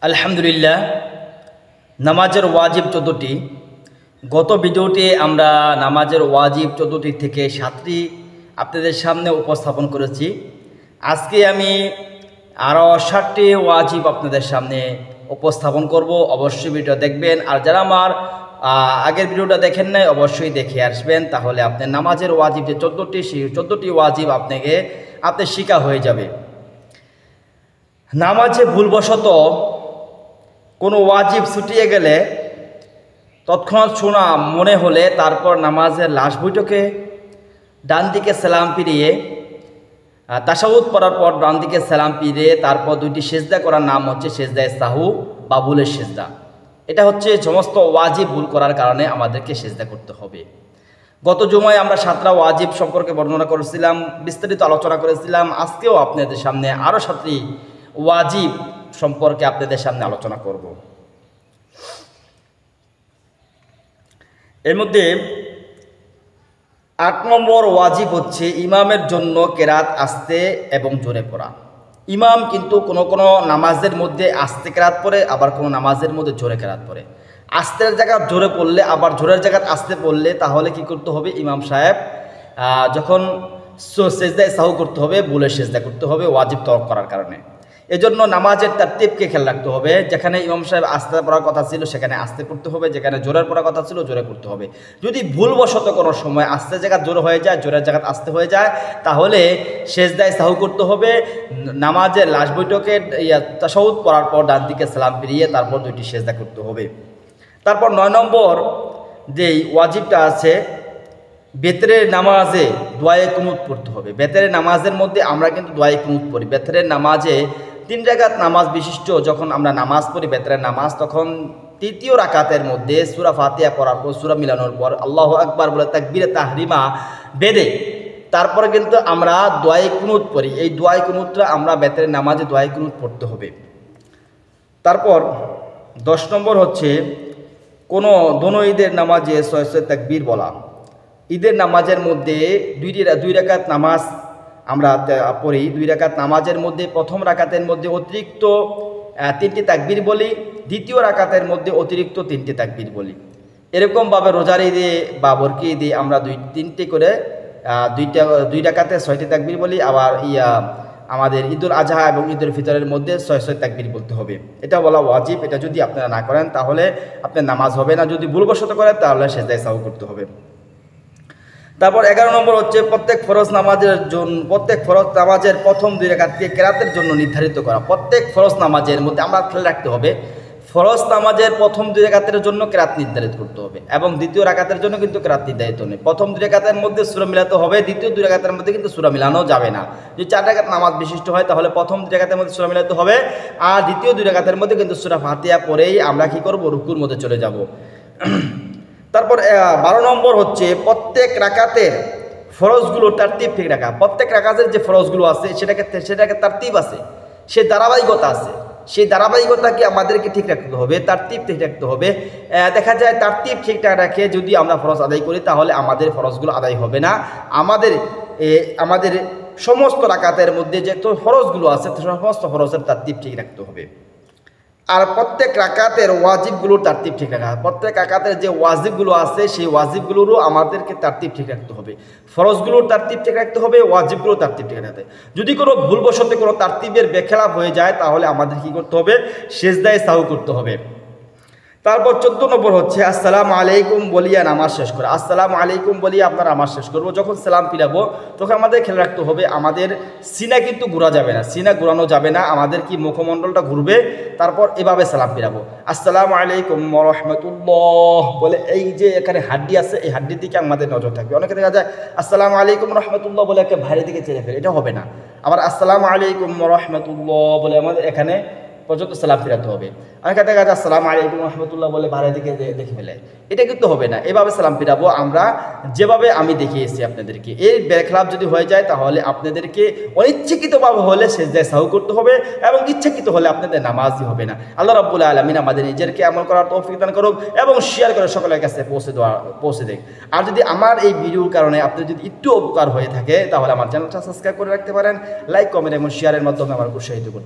আলহামদুলিল্লাহ, নামাজের ওয়াজিব 14টি। গত ভিডিওতে আমরা নামাজের ওয়াজিব 14টি থেকে 7টি আপনাদের সামনে উপস্থাপন করেছি। আজকে আমি আরও 7টি ওয়াজিব আপনাদের সামনে উপস্থাপন করব। অবশ্যই ভিডিও দেখবেন, আর যারা আমার আগের ভিডিওটা দেখেন নাই অবশ্যই দেখে আসবেন, তাহলে আপনার নামাজের ওয়াজিব যে 14টি, সেই 14টি ওয়াজিব আপনার শিখা হয়ে যাবে। নামাজে ভুলবশত কোনো ওয়াজিব ছুটিয়ে গেলে তৎক্ষণাৎ শোনা মনে হলে তারপর নামাজের লাশ বৈঠকে ডান দিকে সালাম ফিরিয়ে তাশাহুদ পড়ার পর ডান দিকে সালাম ফিরিয়ে তারপর 2টি সেজদা করার নাম হচ্ছে সেজদায়ে সাহু বা ভুলের সেজদা। এটা হচ্ছে সমস্ত ওয়াজিব ভুল করার কারণে আমাদেরকে সেজদা করতে হবে। গত জুমায় আমরা 7টা ওয়াজিব সম্পর্কে বর্ণনা করেছিলাম, বিস্তারিত আলোচনা করেছিলাম। আজকেও আপনাদের সামনে আরও 7টি ওয়াজিব সম্পর্কে আপনাদের সামনে আলোচনা করব। এর মধ্যে 8 নম্বর ওয়াজিব হচ্ছে ইমামের জন্য কেরাত আস্তে এবং জোরে পড়া। ইমাম কিন্তু কোনো নামাজের মধ্যে আস্তে কেরাত পড়ে, আবার কোনো নামাজের মধ্যে জোরে কেরাত পড়ে। আস্তের জায়গা জোরে পড়লে আবার জোরের জায়গা আস্তে পড়লে তাহলে কি করতে হবে? ইমাম সাহেব যখন সেজদায়ে সাহু করতে হবে, ভুলের সেজদা করতে হবে ওয়াজিব তরক করার কারণে। এজন্য নামাজের তারতিবকে খেয়াল রাখতে হবে। যেখানে ইমাম সাহেব আস্তে পড়ার কথা ছিল সেখানে আস্তে পড়তে হবে, যেখানে জোরের পড়ার কথা ছিল জোরে পড়তে হবে। যদি ভুলবশত কোনো সময় আস্তে জায়গা জোর হয়ে যায়, জোরের জায়গা আস্তে হয়ে যায়, তাহলে সেজদায়ে সাহু করতে হবে। নামাজের লাশ বৈঠকে তাশাহুদ পড়ার পর ডান দিকে সালাম ফিরিয়ে তারপর 2টি সেজদা করতে হবে। তারপর 9 নম্বর যেই ওয়াজিবটা আছে, বেতরের নামাজে দোয়ায়ে কুনুত পড়তে হবে। বেতরের নামাজের মধ্যে আমরা কিন্তু দোয়ায়ে কুনুত পড়ি। বেতরের নামাজে 3 রাকাত নামাজ বিশিষ্ট যখন আমরা নামাজ পড়ি বেতরের নামাজ, তখন 3য় রাকাতের মধ্যে সূরা ফাতিহা পড়ার পর, সূরা মিলানোর পর আল্লাহু আকবার বলে তাকবীরে তাহরিমা বেদে তারপরে কিন্তু আমরা দোয়ায়ে কুনুত পড়ি। এই দোয়ায়ে কুনুতটা আমরা বেতরের নামাজে দোয়ায়ে কুনুত পড়তে হবে। তারপর 10 নম্বর হচ্ছে কোনো দোনো ঈদের নামাজে 6 তাকবীর বলা। ঈদের নামাজের মধ্যে 2 রাকাত নামাজ আমরা পড়ি। 2 রাকাত নামাজের মধ্যে প্রথম রাকাতের মধ্যে অতিরিক্ত 3টি তাকবীর বলি, দ্বিতীয় রাকাতের মধ্যে অতিরিক্ত 3টি তাকবীর বলি। এরকমভাবে রোজার ঈদে বা বরকি ঈদে আমরা 2-3টি করে 2 রাকাতে 6টি তাকবীর বলি। আবার আমাদের ঈদুল আজহা এবং ঈদুল ফিতরের মধ্যে 6 তাকবীর বলতে হবে। এটা বলা ওয়াজিব। এটা যদি আপনারা না করেন তাহলে আপনার নামাজ হবে না। যদি ভুলবশত করেন তাহলে সেজদায়ে সাহু করতে হবে। তারপর 11 নম্বর হচ্ছে প্রত্যেক ফরজ নামাজের প্রথম 2 রাকাতকে কেরাতের জন্য নির্ধারিত করা। প্রত্যেক ফরজ নামাজের মধ্যে আমরা খেয়াল রাখতে হবে, ফরজ নামাজের প্রথম 2 রাকাতের জন্য কেরাত নির্ধারিত করতে হবে এবং দ্বিতীয় রাকাতের জন্য কিন্তু কেরাত নির্ধারিত নেই। প্রথম 2 রাকাতের মধ্যে সূরা মিলাতে হবে, দ্বিতীয় 2 রাকাতের মধ্যে কিন্তু সূরা মিলানো যাবে না। যদি 4 রাকাত নামাজ বিশিষ্ট হয় তাহলে প্রথম 2 রাকাতের মধ্যে সূরা মিলাতে হবে, আর দ্বিতীয় 2 রাকাতের মধ্যে কিন্তু সূরা ফাতিহা পড়েই আমরা কি করব? রুকুর মধ্যে চলে যাব। তারপর 12 নম্বর হচ্ছে প্রত্যেক রাকাতের ফরজগুলো তারতিব ঠিক রাখা। প্রত্যেক রাকাতের যে ফরজগুলো আছে সেটাকে তারতিব আছে, সে ধারাবাহিকতা আছে। সেই ধারাবাহিকতাকে আমাদেরকে ঠিক রাখতে হবে, তারতিব ঠিক রাখতে হবে। দেখা যায় তারতিব ঠিকঠাক রাখে যদি আমরা ফরজ আদায় করি তাহলে আমাদের ফরজগুলো আদায় হবে না। আমাদের সমস্ত রাকাতের মধ্যে যে ফরজগুলো আছে সমস্ত ফরজের তারতিব ঠিক রাখতে হবে। আর প্রত্যেক রাকাতের ওয়াজিবগুলোর তারতিব ঠিক রাখা। প্রত্যেক রাকাতের যে ওয়াজিবগুলো আছে সেই ওয়াজিবগুলোরও আমাদেরকে তারতিব ঠিক রাখতে হবে। ফরজগুলোর তারতিব ঠিক রাখতে হবে, ওয়াজিবগুলোর তারতিব ঠিক রাখতে হবে। যদি কোনো ভুলবশত কোনো তারতিবের বেখেলাফ হয়ে যায় তাহলে আমাদের কি করতে হবে? সেজদায়ে সাহু করতে হবে। তারপর 14 নম্বর হচ্ছে আসসালামু আলাইকুম বলিয়া নামাজ শেষ করা। আসসালামু আলাইকুম বলিয়া আপনার নামাজ শেষ করবো। যখন সালাম ফিরাবো তখন আমাদের খেয়াল রাখতে হবে আমাদের সিনা কিন্তু ঘোরা যাবে না, সিনা ঘোরানো যাবে না, আমাদের কি মুখমণ্ডলটা ঘুরবে। তারপর এভাবে সালাম ফিরাবো, আসসালামু আলাইকুম ওয়া রাহমাতুল্লাহ বলে। এই যে এখানে হাড্ডি আছে এই হাড্ডির দিকে আমাদের নজর থাকবে। অনেকে দেখা যায় আসসালামু আলাইকুম রাহমাতুল্লাহ বলে একটা বাইরের দিকে চেয়ে ফেলে, এটা হবে না। আবার আসসালামু আলাইকুম ওয়া রাহমাতুল্লাহ বলে আমাদের এখানে পর্যন্ত সালাম ফিরাতে হবে। অনেকে দেখা যায় আসসালামু আলাইকুম রহমতুল্লাহ বলে বাইরের দিকে দেখে ফেলে, এটা কিন্তু হবে না। এভাবে সালাম ফিরাবো আমরা যেভাবে আমি দেখিয়েছি আপনাদেরকে। এই বেখলাফ যদি হয়ে যায় তাহলে আপনাদেরকে অনিচ্ছাকৃতভাবে হলে সেজদায়ে সাহু করতে হবে এবং ইচ্ছাকৃত হলে আপনাদের নামাজই হবে না। আল্লাহ রাব্বুল আলামিন আমাদের নিজেরকে আমল করার তৌফিক দান করুক এবং শেয়ার করে সকলের কাছে পৌঁছে দেখ। আর যদি আমার এই ভিডিওর কারণে আপনার যদি একটু উপকার হয়ে থাকে তাহলে আমার চ্যানেলটা সাবস্ক্রাইব করে রাখতে পারেন, লাইক কমেন্ট এবং শেয়ারের মাধ্যমে আমার উৎসাহিত করতে